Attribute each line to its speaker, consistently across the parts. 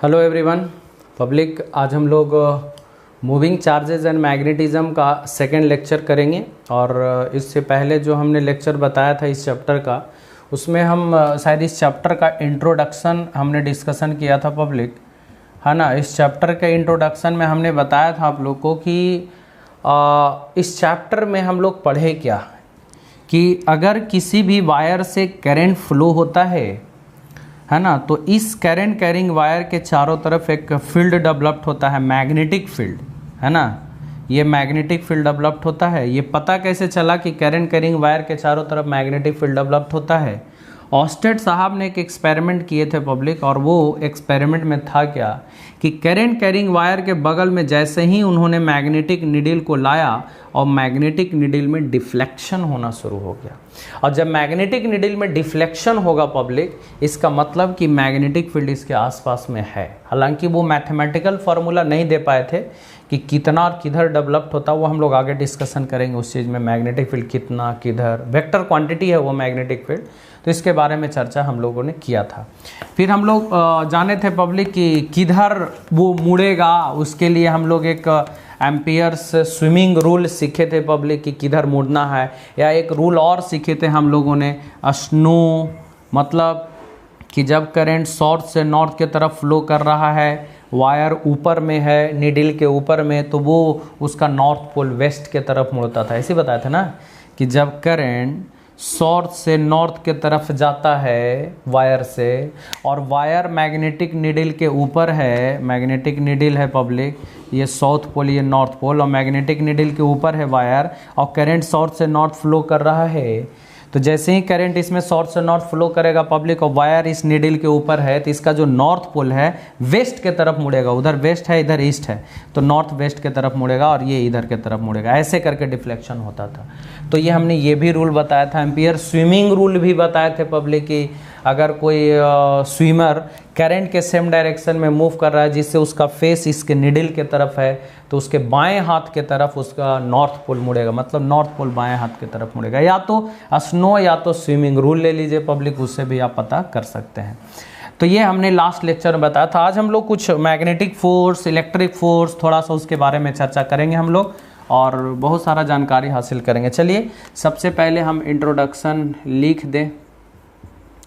Speaker 1: Hello everyone public, आज हम लोग मूविंग चार्जेस एंड मैग्नेटिज्म का सेकेंड लेक्चर करेंगे। और इससे पहले जो हमने लेक्चर बताया था इस चैप्टर का, उसमें हम शायद इस चैप्टर का इंट्रोडक्शन हमने डिस्कशन किया था पब्लिक, है ना। इस चैप्टर के इंट्रोडक्शन में हमने बताया था आप लोग को कि इस चैप्टर में हम लोग पढ़े क्या कि अगर किसी भी वायर से करंट फ्लो होता है ना, तो इस करंट कैरिंग वायर के चारों तरफ एक फील्ड डेवलप्ड होता है, मैग्नेटिक फील्ड, है ना। ये मैग्नेटिक फील्ड डेवलप्ड होता है। ये पता कैसे चला कि करंट कैरिंग वायर के चारों तरफ मैग्नेटिक फील्ड डेवलप्ड होता है? ऑस्टेड साहब ने एक एक्सपेरिमेंट किए थे पब्लिक, और वो एक्सपेरिमेंट में था क्या कि करंट कैरिंग वायर के बगल में जैसे ही उन्होंने मैग्नेटिक नीडल को लाया और मैग्नेटिक नीडल में डिफ्लेक्शन होना शुरू हो गया। और जब मैग्नेटिक नीडल में डिफ्लेक्शन होगा पब्लिक, इसका मतलब कि मैग्नेटिक फील्ड इसके आसपास में है। हालांकि वो मैथमेटिकल फार्मूला नहीं दे पाए थे कि कितना और किधर डेवलप्ड होता, वो हम लोग आगे डिस्कशन करेंगे उस चीज़ में। मैग्नेटिक फील्ड कितना, किधर, वेक्टर क्वांटिटी है वो मैग्नेटिक फील्ड, तो इसके बारे में चर्चा हम लोगों ने किया था। फिर हम लोग जाने थे पब्लिक कि किधर वो मुड़ेगा, उसके लिए हम लोग एक एम्पियर्स स्विमिंग रूल सीखे थे पब्लिक कि किधर मुड़ना है। या एक रूल और सीखे थे हम लोगों ने, स्नो, मतलब कि जब करंट साउथ से नॉर्थ के तरफ फ्लो कर रहा है, वायर ऊपर में है नीडल के ऊपर में, तो वो उसका नॉर्थ पोल वेस्ट के तरफ मुड़ता था। ऐसे बताया था ना कि जब करंट साउथ से नॉर्थ के तरफ जाता है वायर से, और वायर मैग्नेटिक नीडल के ऊपर है, मैग्नेटिक नीडल है पब्लिक, ये साउथ पोल ये नॉर्थ पोल, और मैग्नेटिक नीडल के ऊपर है वायर, और करंट साउथ से नॉर्थ फ्लो कर रहा है। तो जैसे ही करंट इसमें साउथ से नॉर्थ फ्लो करेगा पब्लिक, और वायर इस नीडल के ऊपर है, तो इसका जो नॉर्थ पोल है वेस्ट के तरफ मुड़ेगा। उधर वेस्ट है, इधर ईस्ट है, तो नॉर्थ वेस्ट के तरफ मुड़ेगा और ये इधर के तरफ मुड़ेगा। ऐसे करके डिफ्लेक्शन होता था। तो ये हमने ये भी रूल बताया था। एम्पियर स्विमिंग रूल भी बताए थे पब्लिक कि अगर कोई स्विमर करंट के सेम डायरेक्शन में मूव कर रहा है, जिससे उसका फेस इसके निडल के तरफ है, तो उसके बाएं हाथ के तरफ उसका नॉर्थ पोल मुड़ेगा, मतलब नॉर्थ पोल बाएं हाथ के तरफ मुड़ेगा। या तो स्नो या तो स्विमिंग रूल ले लीजिए पब्लिक, उससे भी आप पता कर सकते हैं। तो ये हमने लास्ट लेक्चर में बताया था। आज हम लोग कुछ मैग्नेटिक फोर्स, इलेक्ट्रिक फोर्स, थोड़ा सा उसके बारे में चर्चा करेंगे हम लोग, और बहुत सारा जानकारी हासिल करेंगे। चलिए सबसे पहले हम इंट्रोडक्शन लिख दें,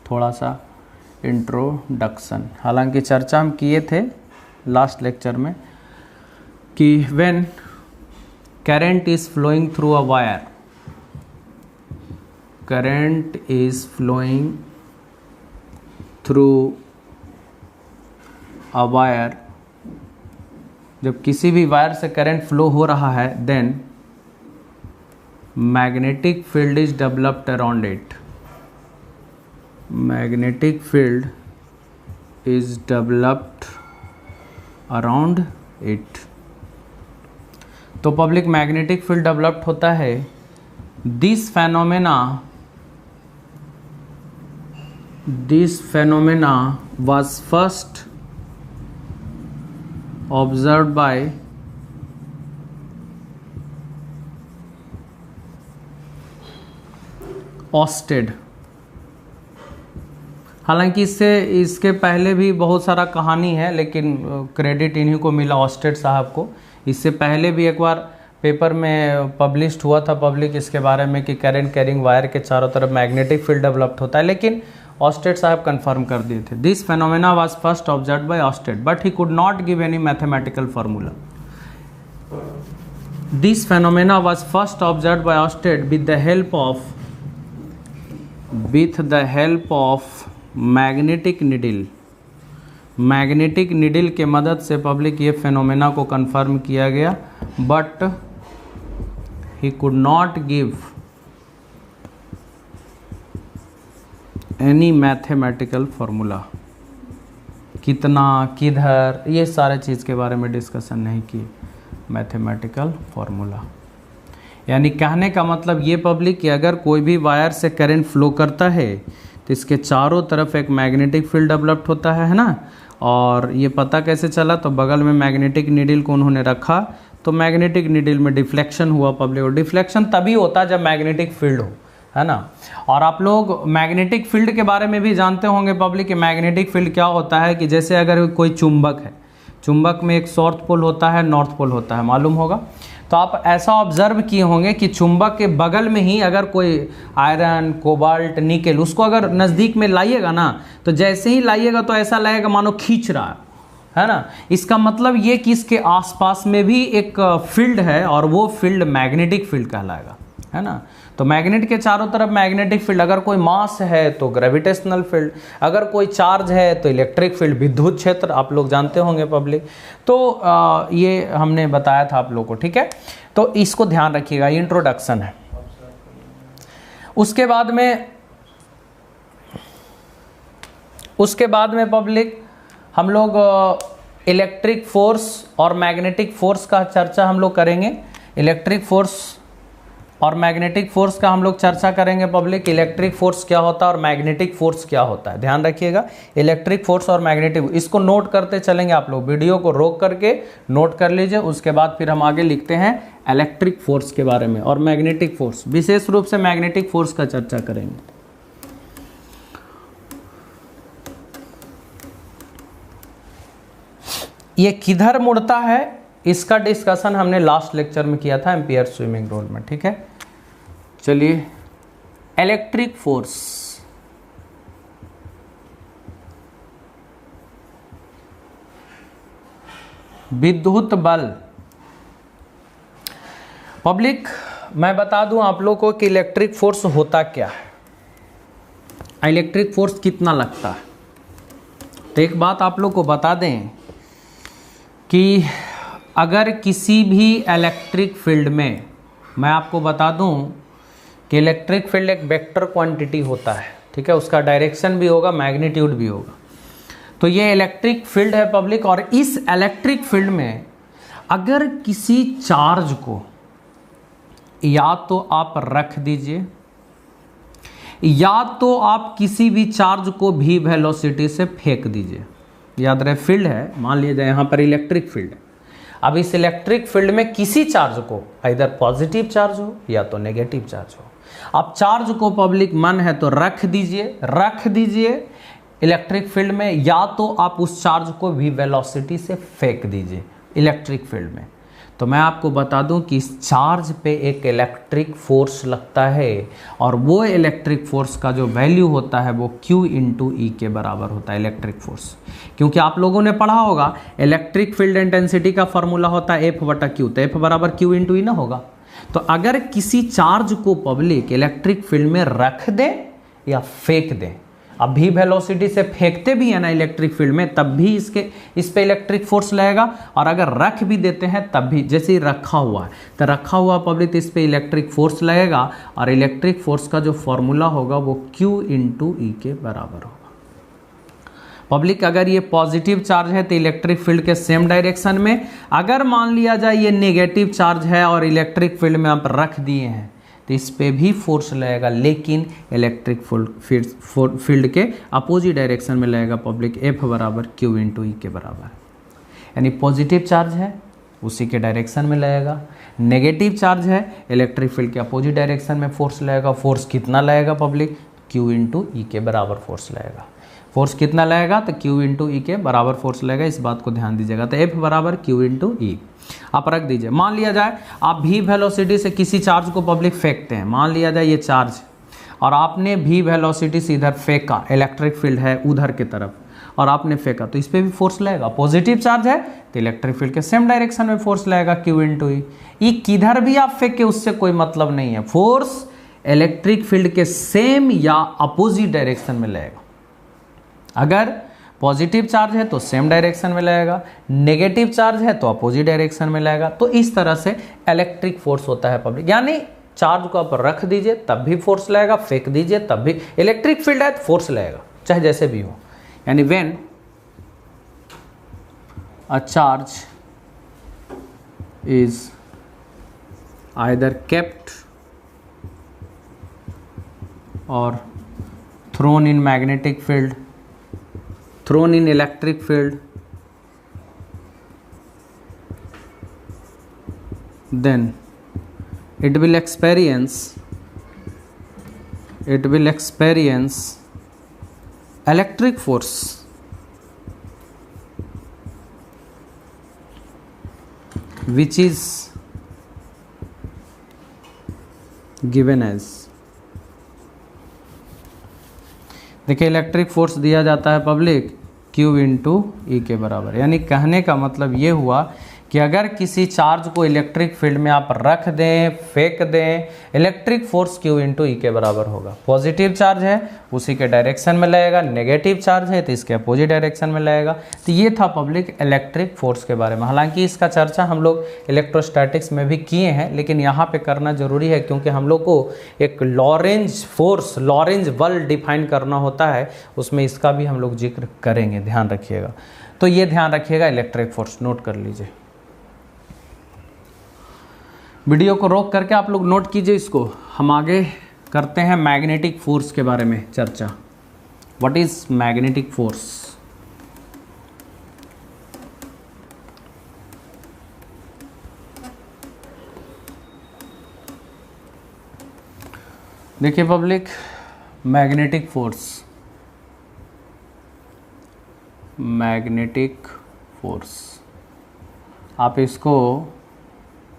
Speaker 1: थोड़ा सा इंट्रोडक्शन। हालांकि चर्चा हम किए थे लास्ट लेक्चर में कि when current is flowing through a wire, current is flowing through a wire, जब किसी भी वायर से करंट फ्लो हो रहा है, then magnetic field is developed around it, magnetic field is developed around it. तो पब्लिक मैग्नेटिक फील्ड डेवलप्ड होता है। This phenomena was first observed by Oersted. हालांकि इसके पहले भी बहुत सारा कहानी है, लेकिन क्रेडिट इन्हीं को मिला, ऑस्टेड साहब को। इससे पहले भी एक बार पेपर में पब्लिश्ड हुआ था पब्लिक इसके बारे में कि करंट कैरिंग वायर के चारों तरफ मैग्नेटिक फील्ड डेवलप्ड होता है, लेकिन ऑस्टेड साहब कंफर्म कर दिए थे। This phenomena was first observed bye Oersted but he could not give any mathematical formula. This phenomena was first observed bye Oersted with the help of magnetic needle. Magnetic needle के मदद से public ये phenomena को confirm किया गया, but he could not give any mathematical formula. कितना, किधर, ये सारे चीज़ के बारे में डिस्कशन नहीं किए, मैथमेटिकल फार्मूला। यानी कहने का मतलब ये पब्लिक कि अगर कोई भी वायर से करंट फ्लो करता है, तो इसके चारों तरफ एक मैग्नेटिक फील्ड डेवलप्ड होता है ना। और ये पता कैसे चला? तो बगल में मैग्नेटिक नीडल को उन्होंने रखा, तो मैग्नेटिक नीडल में डिफ्लेक्शन हुआ पब्लिक। और डिफ्लेक्शन तभी होता है जब मैग्नेटिक फील्ड हो, है ना। और आप लोग मैग्नेटिक फील्ड के बारे में भी जानते होंगे पब्लिक, कि मैग्नेटिक फील्ड क्या होता है, कि जैसे अगर कोई चुंबक है, चुंबक में एक साउथ पोल होता है, नॉर्थ पोल होता है, मालूम होगा। तो आप ऐसा ऑब्जर्व किए होंगे कि चुंबक के बगल में ही अगर कोई आयरन, कोबाल्ट, निकेल, उसको अगर नज़दीक में लाइएगा ना, तो जैसे ही लाइएगा तो ऐसा लगेगा मानो खींच रहा है ना। इसका मतलब ये कि इसके आसपास में भी एक फील्ड है और वो फील्ड मैग्नेटिक फील्ड कहलाएगा, है ना। तो मैग्नेट के चारों तरफ मैग्नेटिक फील्ड, अगर कोई मास है तो ग्रेविटेशनल फील्ड, अगर कोई चार्ज है तो इलेक्ट्रिक फील्ड, विद्युत क्षेत्र आप लोग जानते होंगे पब्लिक। तो ये हमने बताया था आप लोग को, ठीक है। तो इसको ध्यान रखिएगा, इंट्रोडक्शन है। उसके बाद में पब्लिक हम लोग इलेक्ट्रिक फोर्स और मैग्नेटिक फोर्स का चर्चा हम लोग करेंगे। इलेक्ट्रिक फोर्स और मैग्नेटिक फोर्स का हम लोग चर्चा करेंगे पब्लिक। इलेक्ट्रिक फोर्स क्या होता है और मैग्नेटिक फोर्स क्या होता है, ध्यान रखिएगा। इलेक्ट्रिक फोर्स और मैग्नेटिक, इसको नोट करते चलेंगे आप लोग, वीडियो को रोक करके नोट कर लीजिए। उसके बाद फिर हम आगे लिखते हैं इलेक्ट्रिक फोर्स के बारे में और मैग्नेटिक फोर्स, विशेष रूप से मैग्नेटिक फोर्स का चर्चा करेंगे। ये किधर मुड़ता है, इसका डिस्कशन हमने लास्ट लेक्चर में किया था, एम्पियर स्विमिंग रूल में, ठीक है। चलिए, इलेक्ट्रिक फोर्स, विद्युत बल। पब्लिक मैं बता दूं आप लोग को कि इलेक्ट्रिक फोर्स होता क्या है, इलेक्ट्रिक फोर्स कितना लगता है। तो एक बात आप लोग को बता दें कि अगर किसी भी इलेक्ट्रिक फील्ड में, मैं आपको बता दूं कि इलेक्ट्रिक फील्ड एक वेक्टर क्वांटिटी होता है, ठीक है, उसका डायरेक्शन भी होगा, मैग्नीट्यूड भी होगा। तो ये इलेक्ट्रिक फील्ड है पब्लिक, और इस इलेक्ट्रिक फील्ड में अगर किसी चार्ज को या तो आप रख दीजिए या तो आप किसी भी चार्ज को भी वेलोसिटी से फेंक दीजिए। याद रहे, फील्ड है, मान लीजिए यहाँ पर इलेक्ट्रिक फील्ड है। अब इस इलेक्ट्रिक फील्ड में किसी चार्ज को, इधर पॉजिटिव चार्ज हो या तो नेगेटिव चार्ज हो, आप चार्ज को पब्लिक मन है तो रख दीजिए इलेक्ट्रिक फील्ड में, या तो आप उस चार्ज को भी वेलोसिटी से फेंक दीजिए इलेक्ट्रिक फील्ड में। तो मैं आपको बता दूं कि इस चार्ज पे एक इलेक्ट्रिक फोर्स लगता है, और वो इलेक्ट्रिक फोर्स का जो वैल्यू होता है वो Q इंटू ई के बराबर होता है, इलेक्ट्रिक फोर्स। क्योंकि आप लोगों ने पढ़ा होगा इलेक्ट्रिक फील्ड इंटेंसिटी का फॉर्मूला होता है F/Q, तो F बराबर Q इंटू ई ना होगा। तो अगर किसी चार्ज को पब्लिक इलेक्ट्रिक फील्ड में रख दें या फेंक दें, अब भी वेलोसिटी से फेंकते भी है ना इलेक्ट्रिक फील्ड में, तब भी इस पे इलेक्ट्रिक फोर्स लगेगा, और अगर रख भी देते हैं तब भी, जैसे ही रखा हुआ है तो रखा हुआ पब्लिक इस पे इलेक्ट्रिक फोर्स लगेगा, और इलेक्ट्रिक फोर्स का जो फॉर्मूला होगा वो Q इंटू ई के बराबर होगा। पब्लिक अगर ये पॉजिटिव चार्ज है तो इलेक्ट्रिक फील्ड के सेम डायरेक्शन में, अगर मान लिया जाए ये नेगेटिव चार्ज है और इलेक्ट्रिक फील्ड में आप रख दिए हैं तो इस पे भी फोर्स लगेगा, लेकिन इलेक्ट्रिक फील्ड के अपोजिट डायरेक्शन में लगेगा पब्लिक, F बराबर Q इंटू ई के बराबर। यानी पॉजिटिव चार्ज है उसी के डायरेक्शन में लगेगा, नेगेटिव चार्ज है इलेक्ट्रिक फील्ड के अपोजिट डायरेक्शन में फोर्स लगेगा। फोर्स कितना लगेगा पब्लिक, Q इंटू ई के बराबर फोर्स लगेगा। फोर्स कितना लगेगा तो Q इंटू ई के बराबर फोर्स लगेगा, इस बात को ध्यान दीजिएगा। तो F बराबर Q इंटू ई आप रख दीजिए। मान लिया जाए आप भी वेलोसिटी से किसी चार्ज को पब्लिक फेंकते हैं, मान लिया जाए ये चार्ज, और आपने भी वेलोसिटी से इधर फेंका, इलेक्ट्रिक फील्ड है उधर की तरफ, और आपने फेंका, तो इस पर भी फोर्स लगेगा। पॉजिटिव चार्ज है तो इलेक्ट्रिक फील्ड के सेम डायरेक्शन में फोर्स लगेगा, Q इंटू ई। किधर भी आप फेंके उससे कोई मतलब नहीं है, फोर्स इलेक्ट्रिक फील्ड के सेम या अपोजिट डायरेक्शन में लगेगा। अगर पॉजिटिव चार्ज है तो सेम डायरेक्शन में लगेगा, नेगेटिव चार्ज है तो अपोजिट डायरेक्शन में लगेगा। तो इस तरह से इलेक्ट्रिक फोर्स होता है पब्लिक, यानी चार्ज को आप रख दीजिए तब भी फोर्स लगेगा, फेंक दीजिए तब भी, इलेक्ट्रिक फील्ड है तो फोर्स लगेगा चाहे जैसे भी हो। यानी when a charge is either kept or thrown in magnetic field, thrown in electric field, then it will experience it will experience electric force which is given as, देखिए electric force दिया जाता है पब्लिक Q इंटू ई के बराबर। यानी कहने का मतलब ये हुआ कि अगर किसी चार्ज को इलेक्ट्रिक फील्ड में आप रख दें, फेंक दें, इलेक्ट्रिक फोर्स Q इंटू ई के बराबर होगा। पॉजिटिव चार्ज है उसी के डायरेक्शन में लगेगा, नेगेटिव चार्ज है तो इसके अपोजिट डायरेक्शन में लगेगा। तो ये था पब्लिक इलेक्ट्रिक फोर्स के बारे में। हालांकि इसका चर्चा हम लोग इलेक्ट्रोस्टैटिक्स में भी किए हैं, लेकिन यहाँ पे करना जरूरी है क्योंकि हम लोग को एक लॉरेंज फोर्स, लॉरेंज बल डिफाइन करना होता है, उसमें इसका भी हम लोग जिक्र करेंगे, ध्यान रखिएगा। तो ये ध्यान रखिएगा, इलेक्ट्रिक फोर्स नोट कर लीजिए। वीडियो को रोक करके आप लोग नोट कीजिए इसको। हम आगे करते हैं मैग्नेटिक फोर्स के बारे में चर्चा। What is magnetic force? देखिए public, magnetic force, magnetic force आप इसको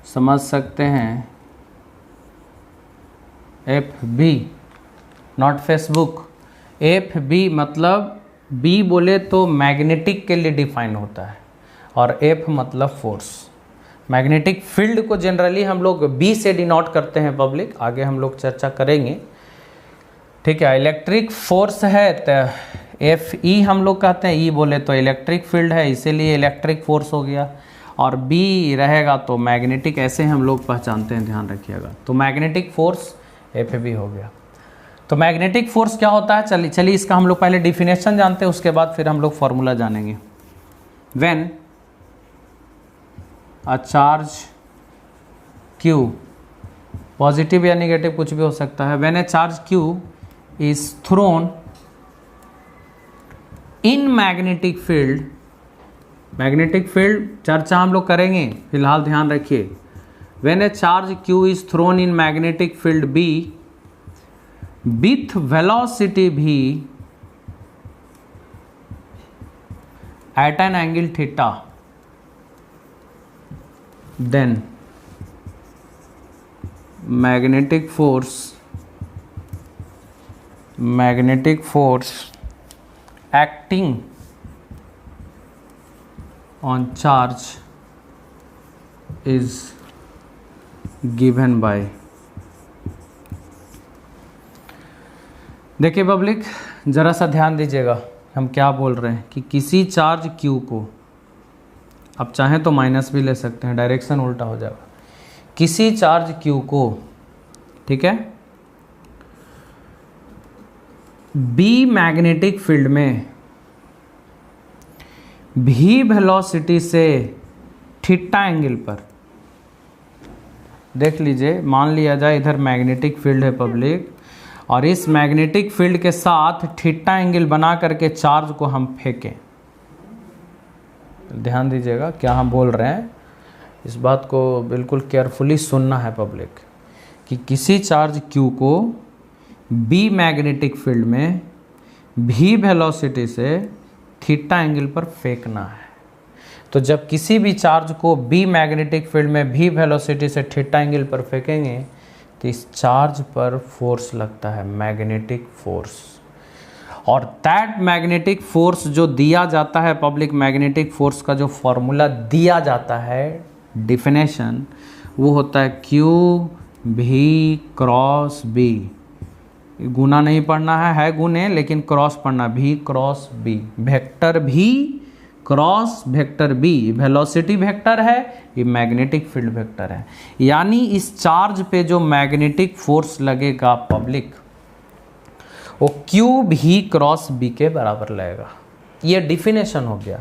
Speaker 1: समझ सकते हैं FB, नॉट फेसबुक। FB मतलब B बोले तो मैग्नेटिक के लिए डिफाइन होता है और F मतलब फोर्स। मैग्नेटिक फील्ड को जनरली हम लोग B से डिनोट करते हैं पब्लिक, आगे हम लोग चर्चा करेंगे, ठीक है। इलेक्ट्रिक फोर्स है तो FE हम लोग कहते हैं, E बोले तो इलेक्ट्रिक फील्ड है इसीलिए इलेक्ट्रिक फोर्स हो गया, और B रहेगा तो मैग्नेटिक, ऐसे हम लोग पहचानते हैं, ध्यान रखिएगा। तो मैग्नेटिक फोर्स FB हो गया। तो मैग्नेटिक फोर्स क्या होता है, चलिए इसका हम लोग पहले डिफिनेशन जानते हैं, उसके बाद फिर हम लोग फॉर्मूला जानेंगे। When a charge Q, positive या नेगेटिव कुछ भी हो सकता है, when a charge Q is thrown in magnetic field, magnetic field चर्चा हम लोग करेंगे, फिलहाल ध्यान रखिए। When a charge Q is thrown in magnetic field B with velocity V at an angle theta, then magnetic force acting on charge is given by, देखिए public जरा सा ध्यान दीजिएगा, हम क्या बोल रहे हैं कि किसी चार्ज Q को, आप चाहें तो माइनस भी ले सकते हैं, डायरेक्शन उल्टा हो जाएगा। किसी चार्ज Q को, ठीक है, B मैग्नेटिक फील्ड में V वेलोसिटी से थीटा एंगल पर, देख लीजिए, मान लिया जाए इधर मैग्नेटिक फील्ड है पब्लिक, और इस मैग्नेटिक फील्ड के साथ थीटा एंगल बना करके चार्ज को हम फेंकें। ध्यान दीजिएगा क्या हम बोल रहे हैं, इस बात को बिल्कुल केयरफुली सुनना है पब्लिक, कि किसी चार्ज Q को B मैग्नेटिक फील्ड में V वेलोसिटी से थीटा एंगल पर फेंकना है। तो जब किसी भी चार्ज को B मैग्नेटिक फील्ड में V वेलोसिटी से थीटा एंगल पर फेंकेंगे तो इस चार्ज पर फोर्स लगता है, मैग्नेटिक फोर्स। और दैट मैग्नेटिक फोर्स जो दिया जाता है पब्लिक, मैग्नेटिक फोर्स का जो फॉर्मूला दिया जाता है, डिफिनेशन, वो होता है Q V क्रॉस B। गुना नहीं पढ़ना है गुने, लेकिन क्रॉस पढ़ना, V cross B, vector V cross vector B। Velocity vector है, ये मैग्नेटिक फील्ड वेक्टर है। यानी इस चार्ज पे जो मैग्नेटिक फोर्स लगेगा पब्लिक, वो Q V क्रॉस B के बराबर लगेगा। ये डिफिनेशन हो गया।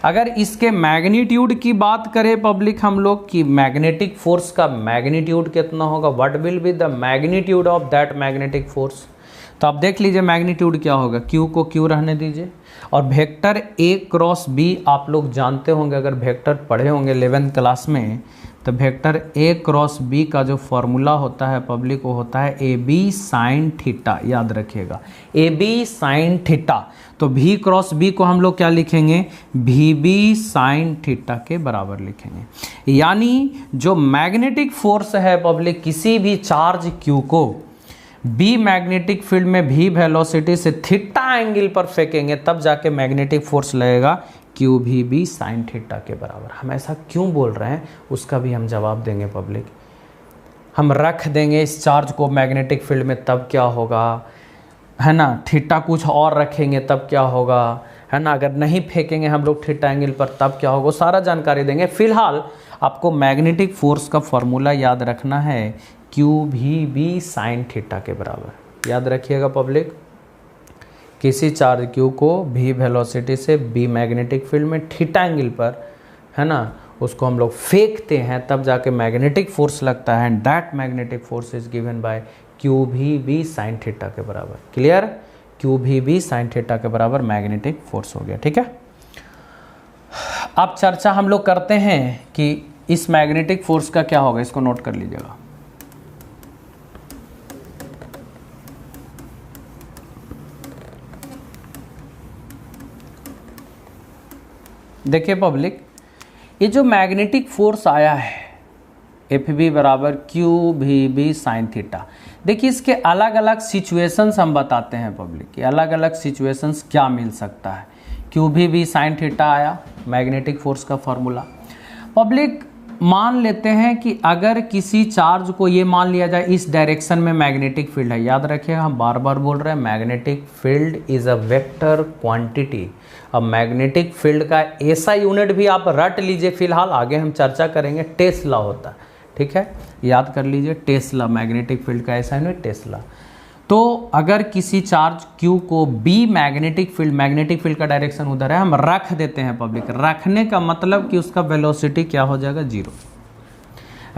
Speaker 1: अगर इसके मैग्नीट्यूड की बात करें पब्लिक हम लोग, कि मैग्नेटिक फोर्स का मैग्नीट्यूड कितना होगा, what will be the magnitude of that magnetic force, तो आप देख लीजिए मैग्नीट्यूड क्या होगा, क्यू को क्यू रहने दीजिए, और वेक्टर ए क्रॉस बी आप लोग जानते होंगे, अगर वेक्टर पढ़े होंगे 11th क्लास में, तो वेक्टर ए क्रॉस बी का जो फॉर्मूला होता है पब्लिक वो होता है ए बी साइन थीटा, याद रखिएगा ए बी साइन थीटा। तो भी क्रॉस बी को हम लोग क्या लिखेंगे, भी बी साइन थीटा के बराबर लिखेंगे। यानी जो मैग्नेटिक फोर्स है पब्लिक किसी भी चार्ज क्यू को बी मैग्नेटिक फील्ड में भी वेलोसिटी से थीटा एंगल पर फेंकेंगे तब जाके मैग्नेटिक फोर्स लगेगा क्यू भी बी साइन थीटा के बराबर। हम ऐसा क्यों बोल रहे हैं उसका भी हम जवाब देंगे पब्लिक। हम रख देंगे इस चार्ज को मैग्नेटिक फील्ड में तब क्या होगा, है ना, थीटा कुछ और रखेंगे तब क्या होगा, है ना, अगर नहीं फेंकेंगे हम लोग थीटा एंगल पर तब क्या होगा, सारा जानकारी देंगे। फिलहाल आपको मैग्नेटिक फोर्स का फॉर्मूला याद रखना है क्यू भी बी साइन थीटा के बराबर। याद रखिएगा पब्लिक, किसी चार्ज क्यू को भी वेलोसिटी से बी मैग्नेटिक फील्ड में थीटा एंगल पर, है ना, उसको हम लोग फेंकते हैं तब जाके मैग्नेटिक फोर्स लगता है। And that magnetic force is given by Q भी बी साइन थीटा के बराबर। क्लियर, क्यू भी बी साइन थीटा के बराबर मैग्नेटिक फोर्स हो गया। ठीक है, अब चर्चा हम लोग करते हैं कि इस मैग्नेटिक फोर्स का क्या होगा, इसको नोट कर लीजिएगा। देखिए पब्लिक, ये जो मैग्नेटिक फोर्स आया है एफ बी बराबर क्यू भी बी साइन थीटा, देखिए इसके अलग अलग सिचुएशंस हम बताते हैं पब्लिक कि अलग अलग सिचुएशंस क्या मिल सकता है। क्यू भी बी साइन थीटा आया मैग्नेटिक फोर्स का फॉर्मूला। पब्लिक मान लेते हैं कि अगर किसी चार्ज को ये मान लिया जाए इस डायरेक्शन में मैग्नेटिक फील्ड है, याद रखिएगा हम बार बार बोल रहे हैं magnetic field is a vector quantity. अब मैग्नेटिक फील्ड का ऐसा यूनिट भी आप रट लीजिए, फिलहाल आगे हम चर्चा करेंगे, टेस्ला होता है। ठीक है, याद कर लीजिए टेस्ला, मैग्नेटिक फील्ड का ऐसा यूनिट टेस्ला। तो अगर किसी चार्ज क्यू को बी मैग्नेटिक फील्ड का डायरेक्शन उधर है, हम रख देते हैं पब्लिक। रखने का मतलब कि उसका वेलोसिटी क्या हो जाएगा, जीरो।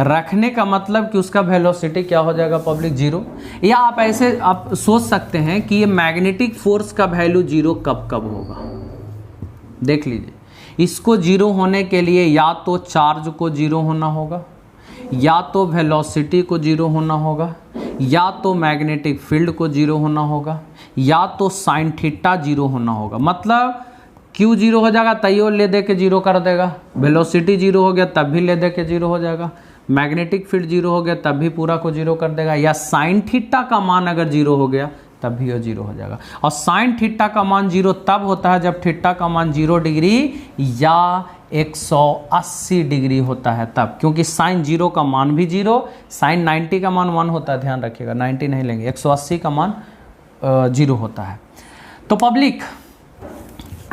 Speaker 1: रखने का मतलब कि उसका वेलोसिटी क्या हो जाएगा पब्लिक, जीरो। या आप ऐसे आप सोच सकते हैं कि ये मैग्नेटिक फोर्स का वैल्यू जीरो कब कब होगा। देख लीजिए, इसको जीरो होने के लिए या तो चार्ज को जीरो होना होगा, या तो वेलोसिटी को जीरो होना होगा, या तो मैग्नेटिक फील्ड को जीरो होना होगा, या तो साइन थीटा जीरो होना होगा। मतलब क्यू जीरो हो जाएगा तैयो ले दे के जीरो कर देगा, वेलोसिटी जीरो हो गया तब भी ले दे के जीरो हो जाएगा, मैग्नेटिक फील्ड जीरो हो गया तब भी पूरा को जीरो कर देगा, या साइन थीटा का मान अगर जीरो हो गया तब भी वो जीरो हो जाएगा। और साइन थीटा का मान जीरो तब होता है जब थीटा का मान 0 डिग्री या 180 डिग्री होता है तब, क्योंकि साइन 0 का मान भी 0, साइन 90 का मान 1 होता है, ध्यान रखिएगा 90 नहीं लेंगे, 180 का मान 0 होता है। तो पब्लिक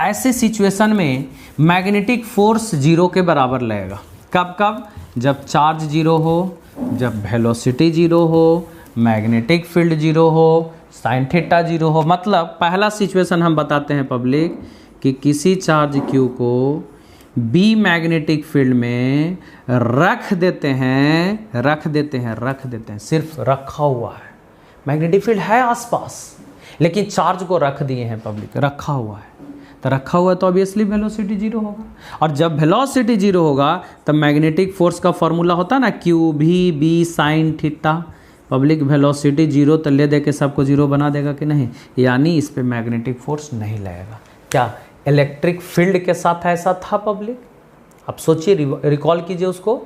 Speaker 1: ऐसे सिचुएशन में मैग्नेटिक फोर्स 0 के बराबर लगेगा। कब कब, जब चार्ज 0 हो, जब वेलोसिटी 0 हो, मैग्नेटिक फील्ड 0 हो, साइन थीटा 0 हो। मतलब पहला सिचुएशन हम बताते हैं पब्लिक कि किसी चार्ज क्यू को बी मैग्नेटिक फील्ड में रख देते हैं, सिर्फ रखा हुआ है, मैग्नेटिक फील्ड है आसपास लेकिन चार्ज को रख दिए हैं पब्लिक, रखा हुआ है। तो रखा हुआ है तो ऑब्वियसली वेलोसिटी 0 होगा, और जब वेलोसिटी 0 होगा तब मैग्नेटिक फोर्स का फॉर्मूला होता है ना क्यू भी B sine theta. Public velocity 0 तो ले दे के सबको 0 बना देगा कि नहीं, यानी इस पे मैग्नेटिक फोर्स नहीं लगेगा। क्या इलेक्ट्रिक फील्ड के साथ ऐसा था पब्लिक? आप सोचिए, रिकॉल कीजिए उसको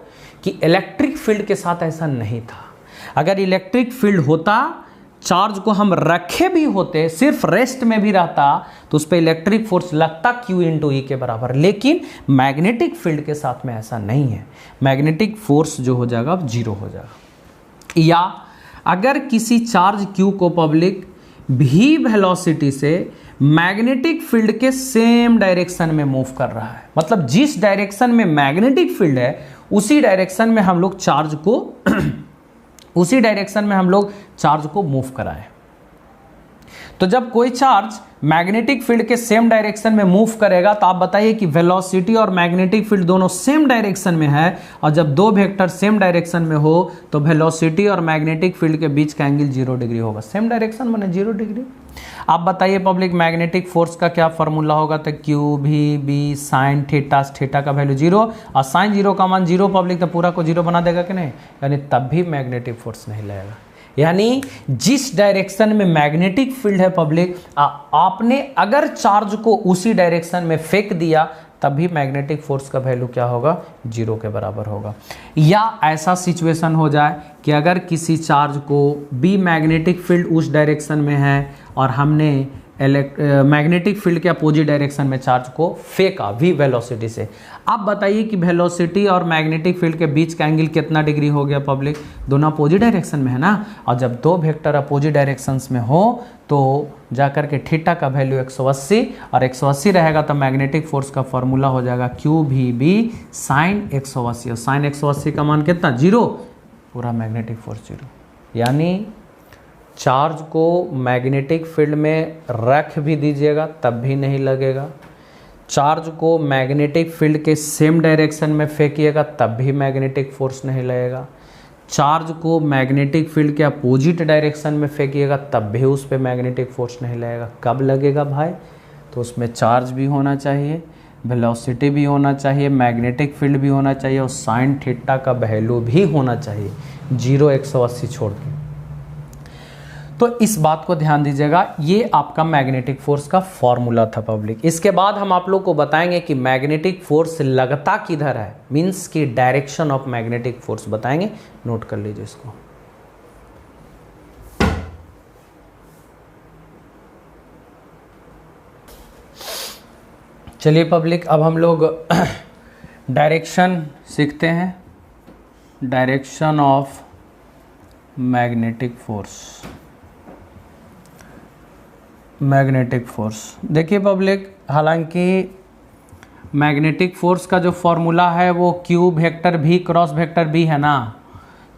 Speaker 1: कि इलेक्ट्रिक फील्ड के साथ ऐसा नहीं था। अगर इलेक्ट्रिक फील्ड होता, चार्ज को हम रखे भी होते, सिर्फ रेस्ट में भी रहता, तो उस पर इलेक्ट्रिक फोर्स लगता Q इंटू ई के बराबर। लेकिन मैग्नेटिक फील्ड के साथ में ऐसा नहीं है, मैग्नेटिक फोर्स जो हो जाएगा अब 0 हो जाएगा। या अगर किसी चार्ज Q को पब्लिक भी वेलोसिटी से मैग्नेटिक फील्ड के सेम डायरेक्शन में मूव कर रहा है, मतलब जिस डायरेक्शन में मैग्नेटिक फील्ड है उसी डायरेक्शन में हम लोग चार्ज को मूव कराएं, तो जब कोई चार्ज मैग्नेटिक फील्ड के सेम डायरेक्शन में मूव करेगा तो आप बताइए कि वेलोसिटी और मैग्नेटिक फील्ड दोनों सेम डायरेक्शन में है, और जब दो वेक्टर सेम डायरेक्शन में हो तो वेलोसिटी और मैग्नेटिक फील्ड के बीच का एंगल 0 डिग्री होगा। सेम डायरेक्शन माने 0 डिग्री। आप बताइए पब्लिक मैग्नेटिक फोर्स का क्या फॉर्मूला होगा, तो क्यू भी बी साइन थीटा, थीटा का वैल्यू 0 और साइन 0 का मान 0 पब्लिक, तो पूरा को 0 बना देगा कि नहीं, यानी तब भी मैग्नेटिक फोर्स नहीं लगेगा। यानी जिस डायरेक्शन में मैग्नेटिक फील्ड है पब्लिक, आपने अगर चार्ज को उसी डायरेक्शन में फेंक दिया तब भी मैग्नेटिक फोर्स का वैल्यू क्या होगा, 0 के बराबर होगा। या ऐसा सिचुएशन हो जाए कि अगर किसी चार्ज को बी मैग्नेटिक फील्ड उस डायरेक्शन में है और हमने मैग्नेटिक फील्ड के अपोजिट डायरेक्शन में चार्ज को फेंका v वेलोसिटी से। आप बताइए कि वेलोसिटी और मैग्नेटिक फील्ड के बीच का एंगल कितना डिग्री हो गया पब्लिक, दोनों अपोजिट डायरेक्शन में है ना, और जब दो वेक्टर अपोजिट डायरेक्शंस में हो तो जाकर के थीटा का वैल्यू 180 और 180 रहेगा तो मैग्नेटिक फोर्स का फॉर्मूला हो जाएगा क्यू भी बी साइन 180, और साइन 180 का मान कितना, 0, पूरा मैग्नेटिक फोर्स 0। यानी चार्ज को मैग्नेटिक फील्ड में रख भी दीजिएगा तब भी नहीं लगेगा, चार्ज को मैग्नेटिक फील्ड के सेम डायरेक्शन में फेंकिएगा तब भी मैग्नेटिक फोर्स नहीं लगेगा, चार्ज को मैग्नेटिक फील्ड के अपोजिट डायरेक्शन में फेंकिएगा तब भी उस पर मैग्नेटिक फोर्स नहीं लगेगा। कब लगेगा भाई, तो उसमें चार्ज भी होना चाहिए, वेलोसिटी भी होना चाहिए, मैग्नेटिक फील्ड भी होना चाहिए और साइन थीटा का वैल्यू भी होना चाहिए, 0 180 छोड़ के। तो इस बात को ध्यान दीजिएगा, ये आपका मैग्नेटिक फोर्स का फॉर्मूला था पब्लिक। इसके बाद हम आप लोग को बताएंगे कि मैग्नेटिक फोर्स लगता किधर है, मींस की डायरेक्शन ऑफ मैग्नेटिक फोर्स बताएंगे, नोट कर लीजिए इसको। चलिए पब्लिक, अब हम लोग डायरेक्शन सीखते हैं, direction of magnetic force. Magnetic force देखिए पब्लिक, हालांकि मैग्नेटिक फोर्स का जो फॉर्मूला है वो क्यू वेक्टर भी क्रॉस वेक्टर भी है ना,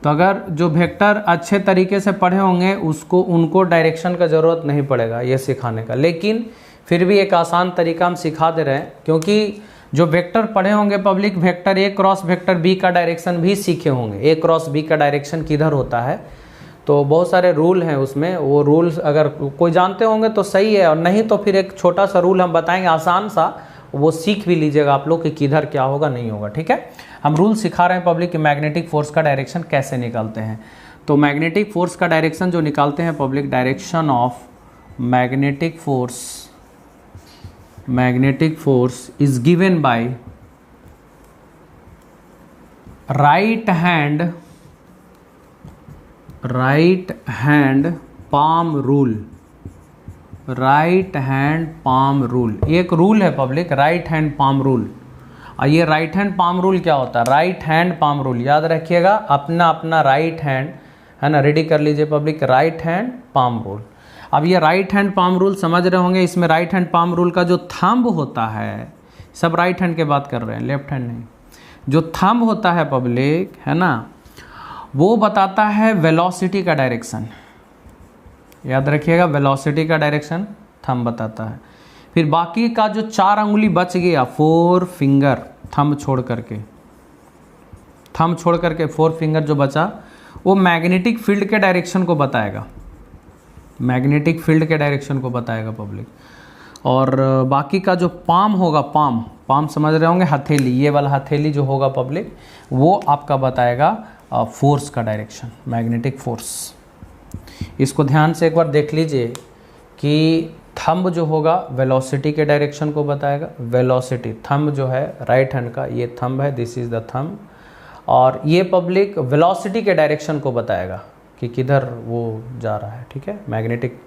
Speaker 1: तो अगर जो वेक्टर अच्छे तरीके से पढ़े होंगे उनको डायरेक्शन का ज़रूरत नहीं पड़ेगा ये सिखाने का, लेकिन फिर भी एक आसान तरीका हम सिखा दे रहे हैं, क्योंकि जो वेक्टर पढ़े होंगे public, vector A cross vector B का डायरेक्शन भी सीखे होंगे, ए क्रॉस बी का डायरेक्शन किधर होता है, तो बहुत सारे रूल हैं उसमें, वो रूल्स अगर कोई जानते होंगे तो सही है, और नहीं तो फिर एक छोटा सा रूल हम बताएंगे आसान सा, वो सीख भी लीजिएगा आप लोग कि किधर क्या होगा नहीं होगा, ठीक है। हम रूल सिखा रहे हैं पब्लिक कि मैग्नेटिक फोर्स का डायरेक्शन कैसे निकालते हैं। तो मैग्नेटिक फोर्स का डायरेक्शन जो निकालते हैं public, direction of magnetic force is given by right hand palm rule. Right hand palm rule एक रूल है public, right hand palm rule. और ये राइट हैंड पाम रूल क्या होता है, राइट हैंड पाम रूल याद रखिएगा, अपना अपना राइट हैंड है ना, रेडी कर लीजिए public, right hand palm rule. अब ये राइट हैंड पाम रूल समझ रहे होंगे, इसमें राइट हैंड पाम रूल का जो थंब होता है, सब राइट हैंड के बात कर रहे हैं, लेफ्ट हैंड नहीं, जो थंब होता है पब्लिक है ना, वो बताता है वेलोसिटी का डायरेक्शन, याद रखिएगा, वेलोसिटी का डायरेक्शन थंब बताता है। फिर बाकी का जो 4 अंगुली बच गया, 4 फिंगर, थंब छोड़ करके 4 फिंगर जो बचा वो मैग्नेटिक फील्ड के डायरेक्शन को बताएगा, मैग्नेटिक फील्ड के डायरेक्शन को बताएगा पब्लिक। और बाकी का जो पाम होगा, पाम समझ रहे होंगे, हथेली, ये वाला हथेली जो होगा पब्लिक, वो आपका बताएगा फोर्स का डायरेक्शन, मैग्नेटिक फोर्स। इसको ध्यान से एक बार देख लीजिए कि थंब जो होगा वेलोसिटी के डायरेक्शन को बताएगा, वेलोसिटी थंब जो है राइट हैंड का, ये थंब है, दिस इज द थंब, और ये पब्लिक वेलोसिटी के डायरेक्शन को बताएगा कि किधर वो जा रहा है, ठीक है। मैग्नेटिक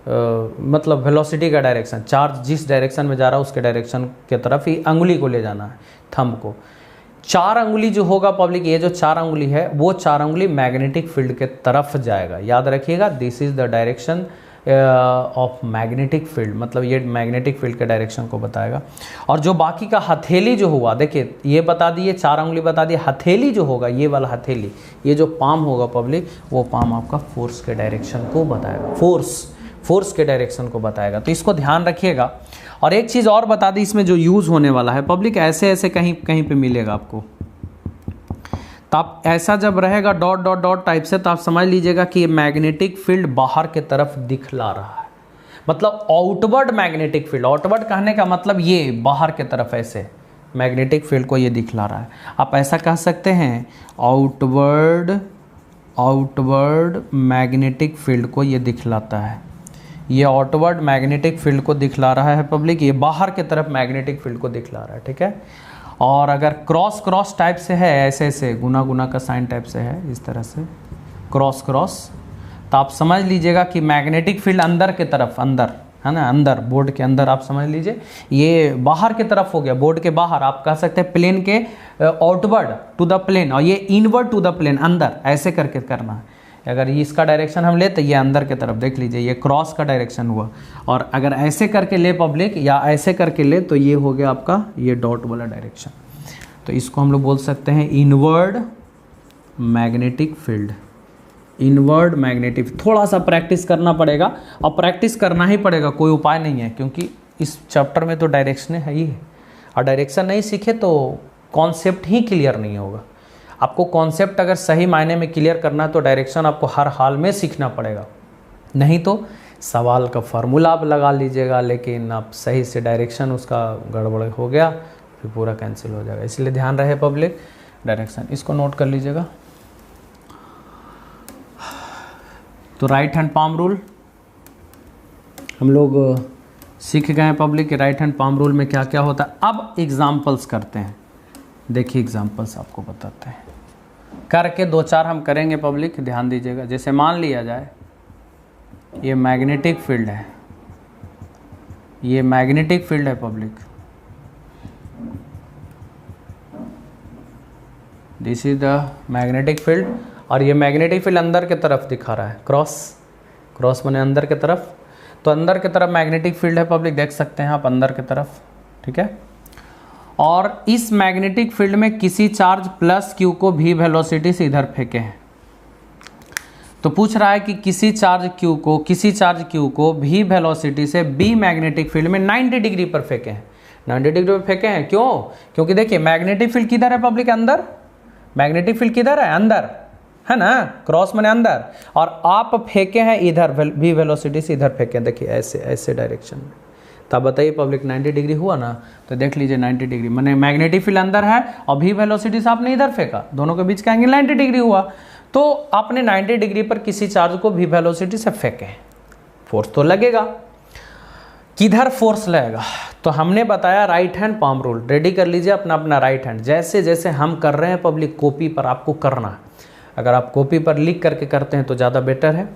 Speaker 1: मतलब वेलोसिटी का डायरेक्शन, चार्ज जिस डायरेक्शन में जा रहा है उसके डायरेक्शन के तरफ ही अंगुली को ले जाना है, थंब को। 4 अंगुली जो होगा पब्लिक, ये जो 4 अंगुली है वो 4 अंगुली मैग्नेटिक फील्ड के तरफ जाएगा, याद रखिएगा, this is the direction of magnetic field, मतलब ये मैग्नेटिक फील्ड के डायरेक्शन को बताएगा। और जो बाकी का हथेली जो हुआ, देखिए ये बता दिए, 4 अंगुली बता दिए, हथेली जो होगा, ये वाला हथेली, ये जो पाम होगा पब्लिक, वो पाम आपका फोर्स के डायरेक्शन को बताएगा, फोर्स के डायरेक्शन को बताएगा, तो इसको ध्यान रखिएगा। और एक चीज़ और बता दी इसमें जो यूज़ होने वाला है पब्लिक, ऐसे ऐसे कहीं कहीं पे मिलेगा आपको, तो आप ऐसा जब रहेगा डॉट डॉट डॉट टाइप से, तो आप समझ लीजिएगा कि ये मैग्नेटिक फील्ड बाहर की तरफ दिखला रहा है, मतलब आउटवर्ड मैग्नेटिक फील्ड। आउटवर्ड कहने का मतलब ये बाहर की तरफ ऐसे मैग्नेटिक फील्ड को ये दिखला रहा है। आप ऐसा कह सकते हैं आउटवर्ड मैग्नेटिक फील्ड को ये दिखलाता है, ये आउटवर्ड मैग्नेटिक फील्ड को दिखला रहा है पब्लिक, ये बाहर की तरफ मैग्नेटिक फील्ड को दिखला रहा है, ठीक है। और अगर क्रॉस क्रॉस टाइप से है, ऐसे ऐसे गुना गुना का साइन टाइप से है, इस तरह से क्रॉस क्रॉस, तो आप समझ लीजिएगा कि मैग्नेटिक फील्ड अंदर की तरफ, अंदर है ना, अंदर बोर्ड के अंदर आप समझ लीजिए, ये बाहर की तरफ हो गया, बोर्ड के बाहर। आप कह सकते हैं प्लेन के आउटवर्ड टू द प्लेन, और ये इनवर्ड टू द प्लेन, अंदर ऐसे करके करना है। अगर इसका डायरेक्शन हम ले तो ये अंदर की तरफ, देख लीजिए ये क्रॉस का डायरेक्शन हुआ, और अगर ऐसे करके ले पब्लिक या ऐसे करके ले तो ये हो गया आपका ये डॉट वाला डायरेक्शन। तो इसको हम लोग बोल सकते हैं inward magnetic field, inward magnetic. थोड़ा सा प्रैक्टिस करना पड़ेगा, और प्रैक्टिस करना ही पड़ेगा, कोई उपाय नहीं है, क्योंकि इस चैप्टर में तो डायरेक्शन है ही है, और डायरेक्शन नहीं सीखे तो कॉन्सेप्ट ही क्लियर नहीं होगा। आपको कॉन्सेप्ट अगर सही मायने में क्लियर करना है तो डायरेक्शन आपको हर हाल में सीखना पड़ेगा, नहीं तो सवाल का फार्मूला आप लगा लीजिएगा, लेकिन आप सही से डायरेक्शन उसका गड़बड़ हो गया फिर पूरा कैंसिल हो जाएगा। इसलिए ध्यान रहे पब्लिक डायरेक्शन, इसको नोट कर लीजिएगा। तो राइट हैंड पाम रूल हम लोग सीख गए पब्लिक के राइट हैंड पाम रूल में क्या क्या होता है। अब एग्जाम्पल्स करते हैं, देखिए एग्जाम्पल्स आपको बताते हैं, करके दो चार हम करेंगे पब्लिक, ध्यान दीजिएगा। जैसे मान लिया जाए ये मैग्नेटिक फील्ड है, ये मैग्नेटिक फील्ड है public, this is the magnetic field, और ये मैग्नेटिक फील्ड अंदर की तरफ दिखा रहा है, क्रॉस क्रॉस माने अंदर की तरफ, तो अंदर की तरफ मैग्नेटिक फील्ड है पब्लिक, देख सकते हैं आप अंदर की तरफ, ठीक है। और इस मैग्नेटिक फील्ड में किसी चार्ज प्लस क्यू को भी वेलोसिटी से इधर फेंके हैं, तो पूछ रहा है कि किसी चार्ज क्यू को भी वेलोसिटी से बी मैग्नेटिक फील्ड में 90 डिग्री पर फेंके हैं। 90 डिग्री पर फेंके हैं क्यों? क्योंकि देखिए मैग्नेटिक फील्ड किधर है पब्लिक, अंदर, मैग्नेटिक फील्ड किधर है, अंदर है ना, क्रॉस माने अंदर, और आप फेंके हैं इधर, भी वेलोसिटी से इधर फेंके, देखिए ऐसे ऐसे डायरेक्शन में। तो आप बताइए पब्लिक 90 डिग्री हुआ ना, तो देख लीजिए 90 डिग्री माने मैग्नेटिक फील्ड अंदर है और भी वेलोसिटी से आपने इधर फेंका, दोनों के बीच का एंगल 90 डिग्री हुआ। तो आपने 90 डिग्री पर किसी चार्ज को भी वेलोसिटी से फेंके, फोर्स तो लगेगा। किधर फोर्स लगेगा? तो हमने बताया right hand palm rule, ready कर लीजिए अपना अपना राइट हैंड, जैसे जैसे हम कर रहे हैं पब्लिक कॉपी पर आपको करना है। अगर आप कॉपी पर लिख करके करते हैं तो ज़्यादा बेटर है।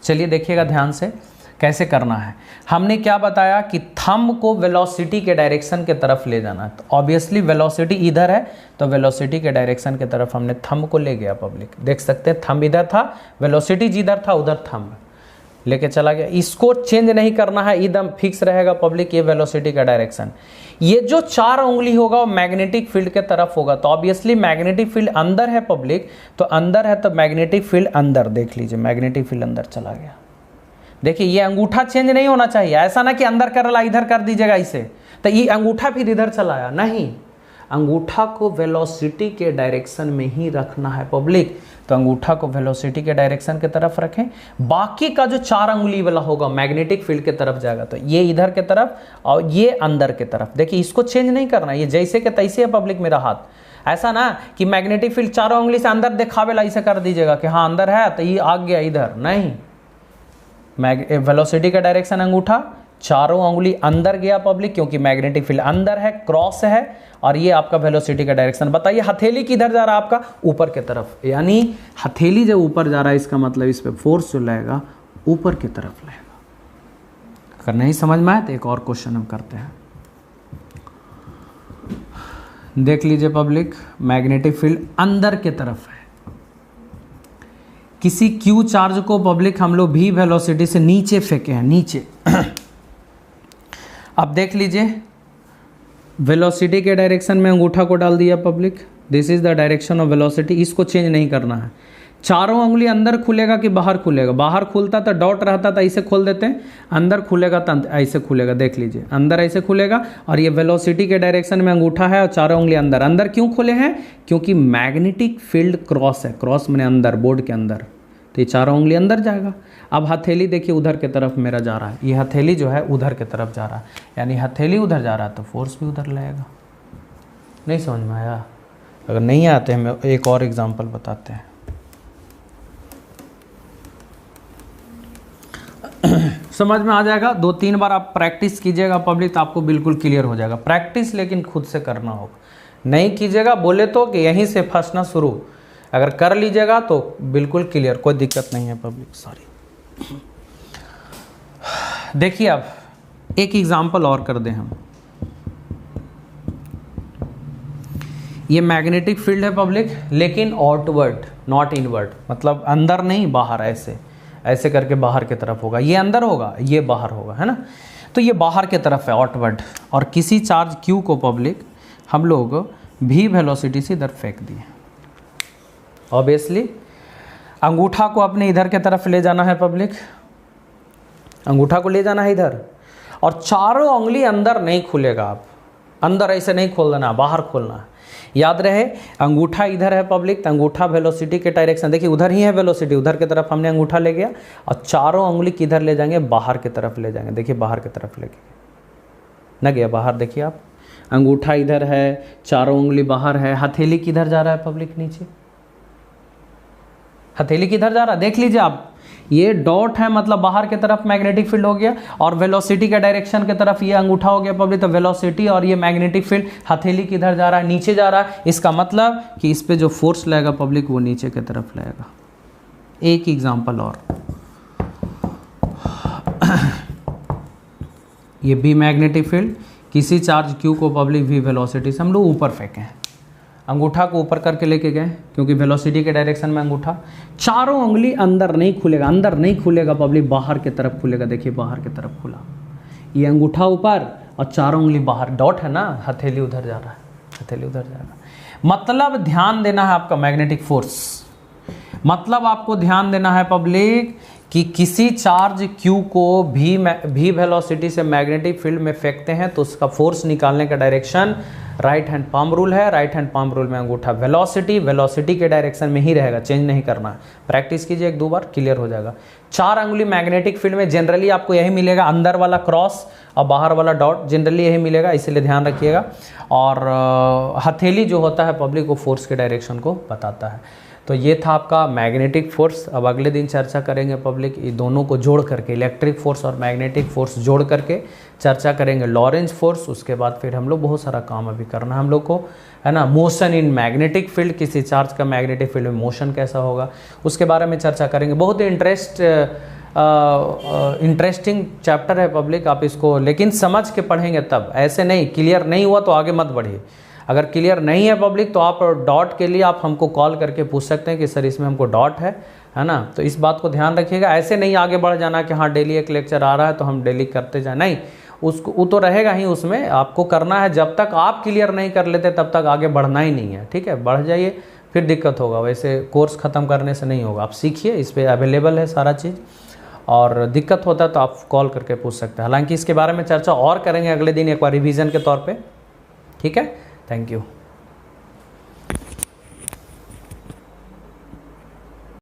Speaker 1: चलिए देखिएगा ध्यान से कैसे करना है। हमने क्या बताया कि थंब को वेलोसिटी के डायरेक्शन के तरफ ले जाना है, तो ऑब्वियसली वेलोसिटी इधर है तो वेलोसिटी के डायरेक्शन के तरफ हमने थंब को ले गया पब्लिक, देख सकते हैं थंब इधर था, वेलोसिटी जिधर था उधर थंब लेके चला गया। इसको चेंज नहीं करना है, एकदम फिक्स रहेगा पब्लिक ये वेलोसिटी का डायरेक्शन। ये जो 4 उंगली होगा वो मैग्नेटिक फील्ड के तरफ होगा, तो ऑब्वियसली मैग्नेटिक फील्ड अंदर है पब्लिक, तो अंदर है तो मैग्नेटिक फील्ड अंदर, देख लीजिए मैग्नेटिक फील्ड अंदर चला गया। देखिए ये अंगूठा चेंज नहीं होना चाहिए, ऐसा ना कि अंदर कर ला इधर कर दीजिएगा इसे, तो ये अंगूठा फिर इधर चलाया नहीं, अंगूठा को वेलोसिटी के डायरेक्शन में ही रखना है पब्लिक। तो अंगूठा को वेलोसिटी के डायरेक्शन की तरफ रखें, बाकी का जो 4 उंगली वाला होगा मैग्नेटिक फील्ड की तरफ जाएगा, तो ये इधर के तरफ और ये अंदर के तरफ। देखिए इसको चेंज नहीं करना, ये जैसे के तैसे है पब्लिक मेरा हाथ, ऐसा ना कि मैग्नेटिक फील्ड 4 उंगली से अंदर दिखावे ला इसे कर दीजिएगा कि हाँ अंदर है तो ये आ गया इधर, नहीं। वेलोसिटी का डायरेक्शन अंगूठा, 4 उंगली अंदर गया पब्लिक, क्योंकि मैग्नेटिक फील्ड अंदर है, क्रॉस है, और ये आपका वेलोसिटी का डायरेक्शन। बताइए हथेली किधर जा रहा है आपका? ऊपर की तरफ, यानी हथेली जब ऊपर जा रहा है इसका मतलब इस पे फोर्स जो लगेगा ऊपर की तरफ लगेगा। अगर नहीं समझ में आए तो एक और क्वेश्चन हम करते हैं, देख लीजिए पब्लिक, मैग्नेटिक फील्ड अंदर की तरफ है, किसी क्यू चार्ज को पब्लिक हम लोग भी वेलोसिटी से नीचे फेंके हैं, नीचे। अब देख लीजिए वेलोसिटी के डायरेक्शन में अंगूठा को डाल दिया public, this is the direction of velocity, इसको चेंज नहीं करना है। चारों उंगली अंदर खुलेगा कि बाहर खुलेगा? बाहर खुलता तो डॉट रहता था, इसे खोल देते हैं। अंदर खुलेगा तो ऐसे खुलेगा, देख लीजिए, अंदर ऐसे खुलेगा। और ये वेलोसिटी के डायरेक्शन में अंगूठा है और चारों उंगली अंदर। अंदर क्यों खुले हैं? क्योंकि मैग्नेटिक फील्ड क्रॉस है। क्रॉस मैंने अंदर, बोर्ड के अंदर, तो ये चारों उंगली अंदर जाएगा। अब हथेली देखिए उधर की तरफ मेरा जा रहा है, ये हथेली जो है उधर की तरफ जा रहा है, यानी हथेली उधर जा रहा है तो फोर्स भी उधर लगेगा। नहीं समझ में आया? अगर नहीं आते हम एक और एग्जांपल बताते हैं। समझ में आ जाएगा? 2-3 बार आप प्रैक्टिस कीजिएगा पब्लिक, तो आपको बिल्कुल क्लियर हो जाएगा। प्रैक्टिस लेकिन खुद से करना होगा, नहीं कीजिएगा बोले तो कि यहीं से फंसना शुरू। अगर कर लीजिएगा तो बिल्कुल क्लियर, कोई दिक्कत नहीं है पब्लिक। सॉरी। देखिए अब एक एग्जांपल और कर दें हम। ये मैग्नेटिक फील्ड है पब्लिक, लेकिन आउटवर्ड नॉट इनवर्ड, मतलब अंदर नहीं बाहर, ऐसे ऐसे करके बाहर की तरफ होगा। ये अंदर होगा, ये बाहर होगा, है ना? तो ये बाहर की तरफ है, आउटवर्ड। और किसी चार्ज Q को पब्लिक हम लोग v वेलोसिटी से इधर फेंक दिए। ऑब्वियसली अंगूठा को अपने इधर के तरफ ले जाना है पब्लिक, अंगूठा को ले जाना है इधर, और चारों उंगली अंदर नहीं खुलेगा। आप अंदर ऐसे नहीं खोल देना, बाहर खोलना है। याद रहे अंगूठा इधर है पब्लिक, तो अंगूठा वेलोसिटी के डायरेक्शन, देखिए उधर ही है वेलोसिटी, उधर की तरफ हमने अंगूठा ले गया, और चारों उंगली किधर ले जाएंगे? बाहर की तरफ ले जाएंगे। देखिए बाहर की तरफ ले गए, न गया बाहर। देखिए आप, अंगूठा इधर है, चारों उंगली बाहर है, हथेली किधर जा रहा है पब्लिक? नीचे। हथेली किधर जा रहा है देख लीजिए आप, ये डॉट है मतलब बाहर की तरफ मैग्नेटिक फील्ड हो गया, और वेलोसिटी के डायरेक्शन की तरफ ये अंगूठा हो गया पब्लिक। तो वेलोसिटी और ये मैग्नेटिक फील्ड, हथेली किधर जा रहा है? नीचे जा रहा है। इसका मतलब कि इस पे जो फोर्स लगेगा पब्लिक वो नीचे की तरफ लगेगा। एक एग्जांपल और, ये बी मैग्नेटिक फील्ड, किसी चार्ज Q को पब्लिक v वेलोसिटी से हम लोग ऊपर फेंके हैं, अंगूठा को ऊपर करके लेके गए क्योंकि वेलोसिटी के डायरेक्शन में अंगूठा। चारों उंगली अंदर नहीं खुलेगा, अंदर नहीं खुलेगा पब्लिक, बाहर की तरफ खुलेगा। देखिए बाहर की तरफ खुला, ये अंगूठा ऊपर और चारों उंगली बाहर। डॉट है ना, हथेली उधर जा रहा है, हथेली उधर जा रहा है। मतलब ध्यान देना है आपका मैग्नेटिक फोर्स, मतलब आपको ध्यान देना है पब्लिक कि किसी चार्ज Q को v वेलोसिटी से मैग्नेटिक फील्ड में फेंकते हैं तो उसका फोर्स निकालने का direction right hand palm rule है। राइट हैंड पाम रूल में अंगूठा वेलोसिटी के डायरेक्शन में ही रहेगा, चेंज नहीं करना है। प्रैक्टिस कीजिए 1-2 बार, क्लियर हो जाएगा। 4 अंगुली मैग्नेटिक फील्ड में जनरली आपको यही मिलेगा, अंदर वाला क्रॉस और बाहर वाला डॉट जनरली यही मिलेगा, इसलिए ध्यान रखिएगा। और हथेली जो होता है पब्लिक वो फोर्स के डायरेक्शन को बताता है। तो ये था आपका मैग्नेटिक फोर्स। अब अगले दिन चर्चा करेंगे पब्लिक ये दोनों को जोड़ करके, इलेक्ट्रिक फोर्स और मैग्नेटिक फोर्स जोड़ करके चर्चा करेंगे लॉरेंज फोर्स। उसके बाद फिर हम लोग बहुत सारा काम अभी करना है हम लोग को, है ना। मोशन इन मैग्नेटिक फील्ड, किसी चार्ज का मैग्नेटिक फील्ड में मोशन कैसा होगा उसके बारे में चर्चा करेंगे। बहुत इंटरेस्टिंग चैप्टर है पब्लिक, आप इसको लेकिन समझ के पढ़ेंगे तब, ऐसे नहीं क्लियर नहीं हुआ तो आगे मत बढ़िए। अगर क्लियर नहीं है पब्लिक तो आप डॉट के लिए आप हमको कॉल करके पूछ सकते हैं कि सर इसमें हमको डॉट है ना। तो इस बात को ध्यान रखिएगा, ऐसे नहीं आगे बढ़ जाना कि हाँ डेली एक लेक्चर आ रहा है तो हम डेली करते जाए, नहीं, उसको वो तो रहेगा ही, उसमें आपको करना है। जब तक आप क्लियर नहीं कर लेते तब तक आगे बढ़ना ही नहीं है, ठीक है। बढ़ जाइए फिर दिक्कत होगा, वैसे कोर्स ख़त्म करने से नहीं होगा। आप सीखिए, इस पर अवेलेबल है सारा चीज़, और दिक्कत होता है तो आप कॉल करके पूछ सकते हैं। हालांकि इसके बारे में चर्चा और करेंगे अगले दिन एक बार रिवीजन के तौर पे, ठीक है। Thank you.